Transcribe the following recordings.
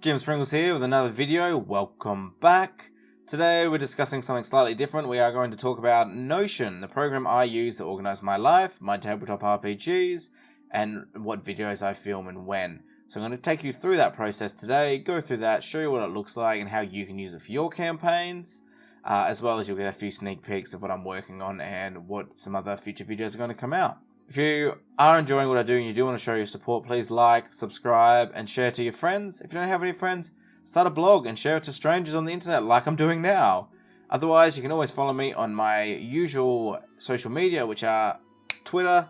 Jim Sprinkles here with another video. Welcome back. Today we're discussing something slightly different. We are going to talk about Notion, the program I use to organize my life, my tabletop RPGs, and what videos I film and when. So I'm going to take you through that process today, go through that, show you what it looks like and how you can use it for your campaigns, as well as you'll get a few sneak peeks of what I'm working on and what some other future videos are going to come out. If you are enjoying what I do and you do want to show your support, please like, subscribe, and share to your friends. If you don't have any friends, start a blog and share it to strangers on the internet like I'm doing now. Otherwise, you can always follow me on my usual social media, which are Twitter,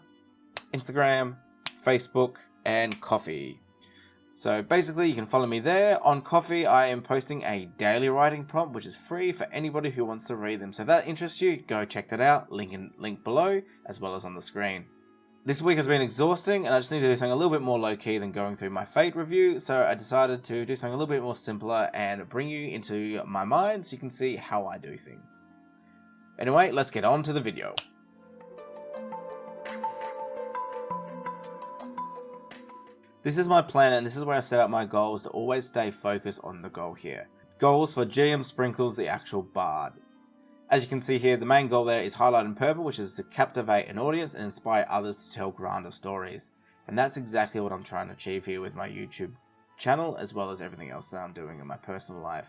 Instagram, Facebook, and Coffee. So basically, you can follow me there. On Coffee, I am posting a daily writing prompt, which is free for anybody who wants to read them. So if that interests you, go check that out. Link below, as well as on the screen. This week has been exhausting, and I just need to do something a little bit more low-key than going through my Fate review, so I decided to do something a little bit more simpler and bring you into my mind so you can see how I do things. Anyway, let's get on to the video. This is my plan, and this is where I set up my goals to always stay focused on the goal here. Goals for GM Sprinkles, the actual bard. As you can see here, the main goal there is highlighted in purple, which is to captivate an audience and inspire others to tell grander stories. And that's exactly what I'm trying to achieve here with my YouTube channel, as well as everything else that I'm doing in my personal life.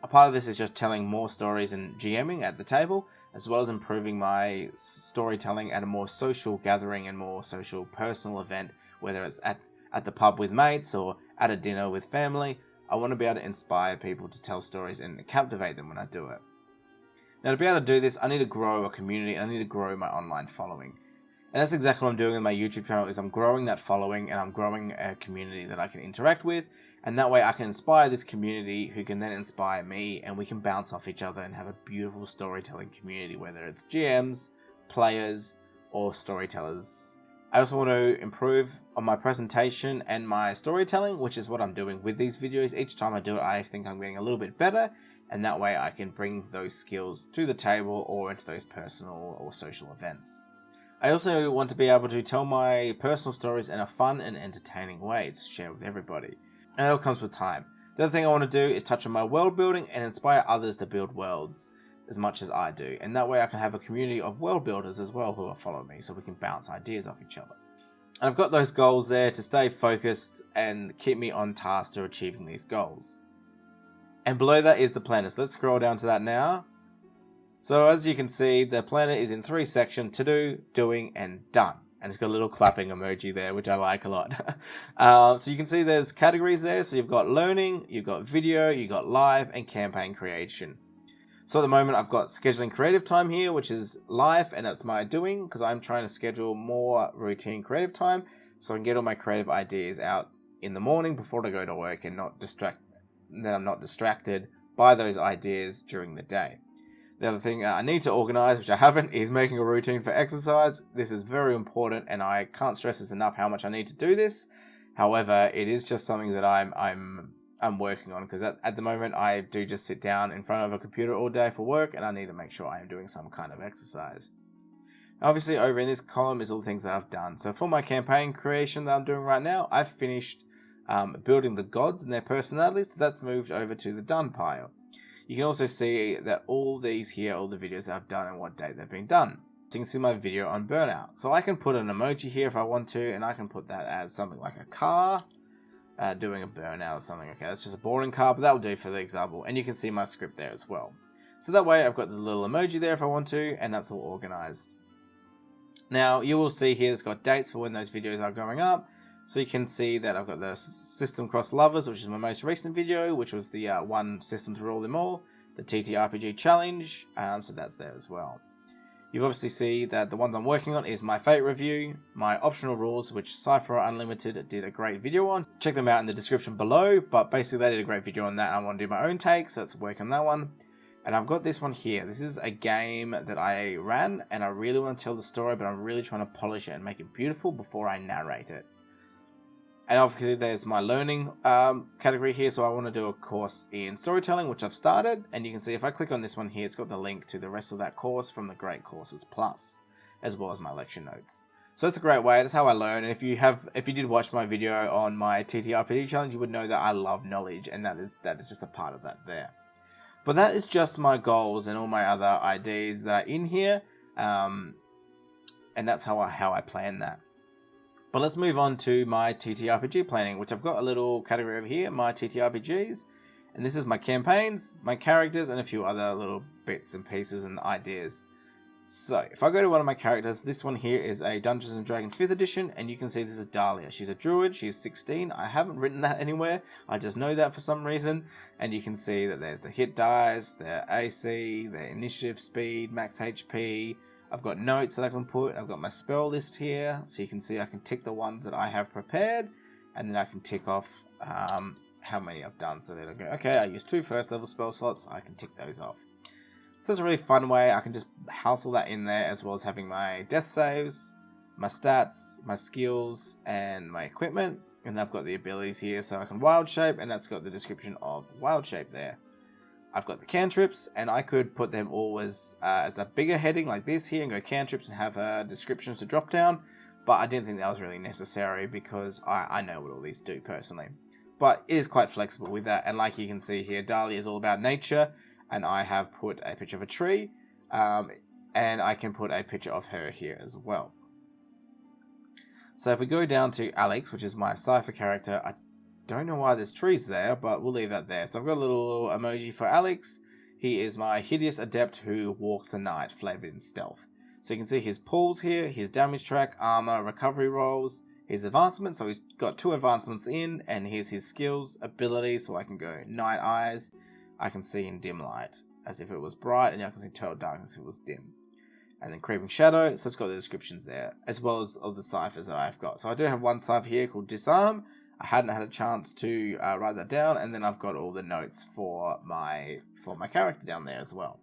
A part of this is just telling more stories and GMing at the table, as well as improving my storytelling at a more social gathering and more social personal event, whether it's at the pub with mates or at a dinner with family. I want to be able to inspire people to tell stories and captivate them when I do it. Now, to be able to do this, I need to grow a community and I need to grow my online following. And that's exactly what I'm doing with my YouTube channel, is I'm growing that following and I'm growing a community that I can interact with. And that way I can inspire this community who can then inspire me, and we can bounce off each other and have a beautiful storytelling community, whether it's GMs, players, or storytellers. I also want to improve on my presentation and my storytelling, which is what I'm doing with these videos. Each time I do it, I think I'm getting a little bit better. And that way I can bring those skills to the table or into those personal or social events. I also want to be able to tell my personal stories in a fun and entertaining way to share with everybody. And it all comes with time. The other thing I want to do is touch on my world building and inspire others to build worlds as much as I do. And that way I can have a community of world builders as well who will follow me, so we can bounce ideas off each other. And I've got those goals there to stay focused and keep me on task to achieving these goals. And below that is the planner. So let's scroll down to that now. So as you can see, the planner is in 3 sections: to do, doing, and done. And it's got a little clapping emoji there, which I like a lot. So you can see there's categories there. So you've got learning, you've got video, you've got live, and campaign creation. So at the moment I've got scheduling creative time here, which is live, and that's my doing, because I'm trying to schedule more routine creative time so I can get all my creative ideas out in the morning before I go to work and that I'm not distracted by those ideas during the day. The other thing I need to organize, which I haven't, is making a routine for exercise. This is very important, and I can't stress this enough how much I need to do this. However, it is just something that I'm working on, because at the moment I do just sit down in front of a computer all day for work, and I need to make sure I am doing some kind of exercise. Obviously, over in this column is all the things that I've done. So for my campaign creation that I'm doing right now, I've finished building the gods and their personalities, so that's moved over to the done pile. You can also see that all these here, all the videos that I've done and what date they've been done. So you can see my video on burnout. So I can put an emoji here if I want to, and I can put that as something like a car doing a burnout or something. Okay, that's just a boring car, but that'll do for the example. And you can see my script there as well. So that way I've got the little emoji there if I want to, and that's all organized. Now you will see here it's got dates for when those videos are going up. So you can see that I've got the System Cross Lovers, which is my most recent video, which was the one system to rule them all, the TTRPG challenge, so that's there as well. You obviously see that the ones I'm working on is my Fate review, my optional rules, which Cypher Unlimited did a great video on. Check them out in the description below, but basically they did a great video on that. I want to do my own take, so let's work on that one. And I've got this one here. This is a game that I ran, and I really want to tell the story, but I'm really trying to polish it and make it beautiful before I narrate it. And obviously there's my learning category here, so I want to do a course in storytelling, which I've started. And you can see if I click on this one here, it's got the link to the rest of that course from the Great Courses Plus, as well as my lecture notes. So that's a great way. That's how I learn. And if you did watch my video on my TTRPG challenge, you would know that I love knowledge, and that is just a part of that there. But that is just my goals and all my other ideas that are in here, and that's how I plan that. But let's move on to my TTRPG planning, which I've got a little category over here, my TTRPGs. And this is my campaigns, my characters, and a few other little bits and pieces and ideas. So, if I go to one of my characters, this one here is a Dungeons & Dragons 5th edition, and you can see this is Dahlia. She's a druid, she's 16. I haven't written that anywhere, I just know that for some reason. And you can see that there's the hit dice, their AC, their initiative speed, max HP. I've got notes that I can put, I've got my spell list here, so you can see I can tick the ones that I have prepared, and then I can tick off how many I've done. So then I go, okay, I used 2 first level spell slots, I can tick those off. So it's a really fun way. I can just house all that in there, as well as having my death saves, my stats, my skills, and my equipment. And I've got the abilities here, so I can wild shape, and that's got the description of wild shape there. I've got the cantrips, and I could put them all as a bigger heading like this here, and go cantrips and have descriptions to drop down. But I didn't think that was really necessary, because I know what all these do personally. But it is quite flexible with that, and like you can see here, Dahlia is all about nature. And I have put a picture of a tree, and I can put a picture of her here as well. So if we go down to Alex, which is my Cypher character, I don't know why this tree's there, but we'll leave that there. So I've got a little emoji for Alex. He is my hideous adept who walks the night, flavored in stealth. So you can see his pulls here, his damage track, armor, recovery rolls, his advancement. So he's got 2 advancements in, and here's his skills, abilities. So I can go night eyes. I can see in dim light, as if it was bright, and I can see total darkness if it was dim. And then creeping shadow, so it's got the descriptions there, as well as all the ciphers that I've got. So I do have one cipher here called disarm. I hadn't had a chance to write that down, and then I've got all the notes for my character down there as well.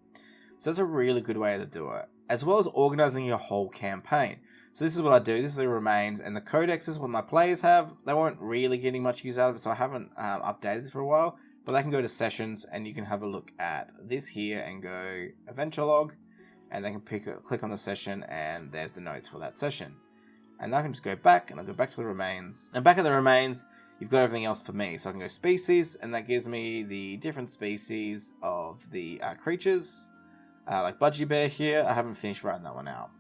So that's a really good way to do it, as well as organizing your whole campaign. So this is what I do. This is the remains, and the codex is what my players have. They weren't really getting much use out of it, so I haven't updated this for a while. But they can go to sessions, and you can have a look at this here and go adventure log, and they can click on the session, and there's the notes for that session. And I can just go back, and I'll go back to the remains. And back at the remains, you've got everything else for me. So I can go species, and that gives me the different species of the creatures. Like Budgie Bear here, I haven't finished writing that one out.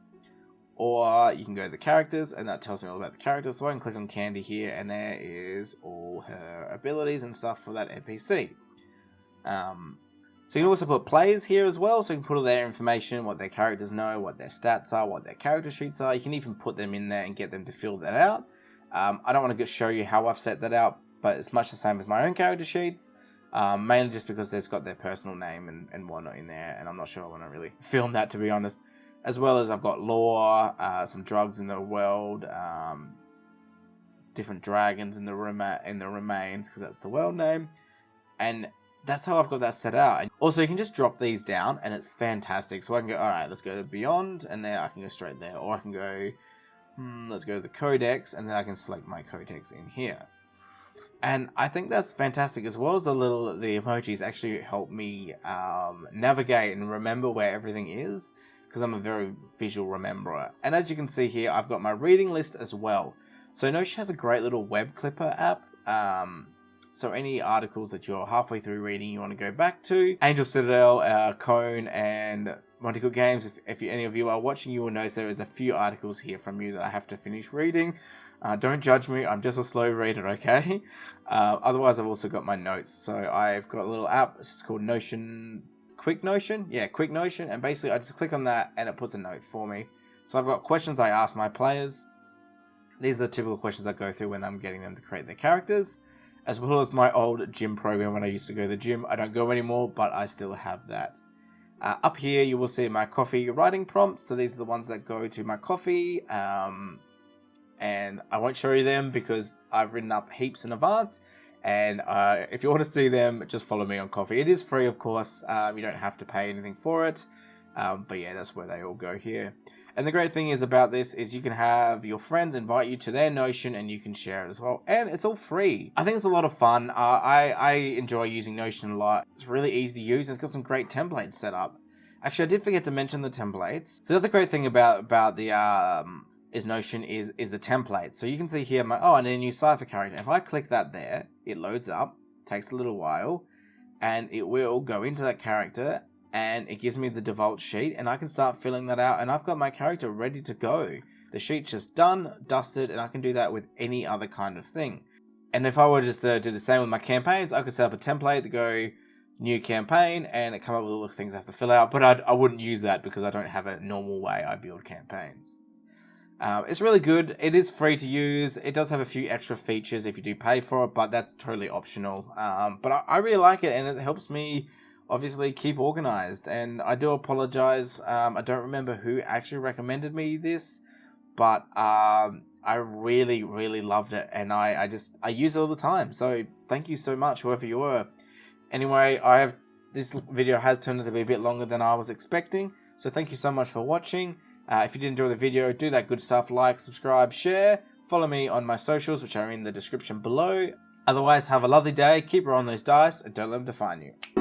Or you can go to the characters, and that tells me all about the characters. So I can click on Candy here, and there is all her abilities and stuff for that NPC. So you can also put players here as well, so you can put all their information, what their characters know, what their stats are, what their character sheets are. You can even put them in there and get them to fill that out. I don't want to show you how I've set that out, but it's much the same as my own character sheets. Mainly just because they've got their personal name and whatnot in there, and I'm not sure I want to really film that, to be honest. As well as I've got lore, some drugs in the world, different dragons in the remains, because that's the world name. And that's how I've got that set out. And also, you can just drop these down, and it's fantastic. So I can go, alright, let's go to Beyond, and there I can go straight there. Or I can go, let's go to the Codex, and then I can select my Codex in here. And I think that's fantastic, as well as the emojis actually help me navigate and remember where everything is, because I'm a very visual rememberer. And as you can see here, I've got my reading list as well. So Notion has a great little web clipper app. So any articles that you're halfway through reading, you want to go back to. Angel Citadel, Cone, and Monty Cook Games, if any of you are watching, you will notice there is a few articles here from you that I have to finish reading. Don't judge me, I'm just a slow reader, okay? Otherwise, I've also got my notes. So I've got a little app, it's called Notion... Quick Notion? Yeah, Quick Notion. And basically, I just click on that, and it puts a note for me. So I've got questions I ask my players. These are the typical questions I go through when I'm getting them to create their characters. As well as my old gym program when I used to go to the gym. I don't go anymore, but I still have that. Up here, you will see my coffee writing prompts. So these are the ones that go to my coffee. And I won't show you them because I've written up heaps in advance. And if you want to see them, just follow me on Coffee. It is free, of course. You don't have to pay anything for it. But yeah, that's where they all go here. And the great thing is about this is you can have your friends invite you to their Notion, and you can share it as well. And it's all free. I think it's a lot of fun. I enjoy using Notion a lot. It's really easy to use. It's got some great templates set up. Actually, I did forget to mention the templates. So the other great thing about the Notion is the template. So you can see here, I need a new Cypher character. If I click that there, it loads up, takes a little while, and it will go into that character, and it gives me the default sheet, and I can start filling that out, and I've got my character ready to go. The sheet's just done, dusted, and I can do that with any other kind of thing. And if I were just to do the same with my campaigns, I could set up a template to go new campaign, and it come up with all the things I have to fill out, but I wouldn't use that because I don't have a normal way I build campaigns. It's really good. It is free to use. It does have a few extra features if you do pay for it, but that's totally optional. But I really like it, and it helps me obviously keep organized. And I do apologize. I don't remember who actually recommended me this, but I really, really loved it, and I use it all the time. So thank you so much, whoever you were. Anyway, this video has turned out to be a bit longer than I was expecting. So thank you so much for watching. If you did enjoy the video, do that good stuff, like, subscribe, share, follow me on my socials, which are in the description below. Otherwise, have a lovely day, keep rolling those dice, and don't let them define you.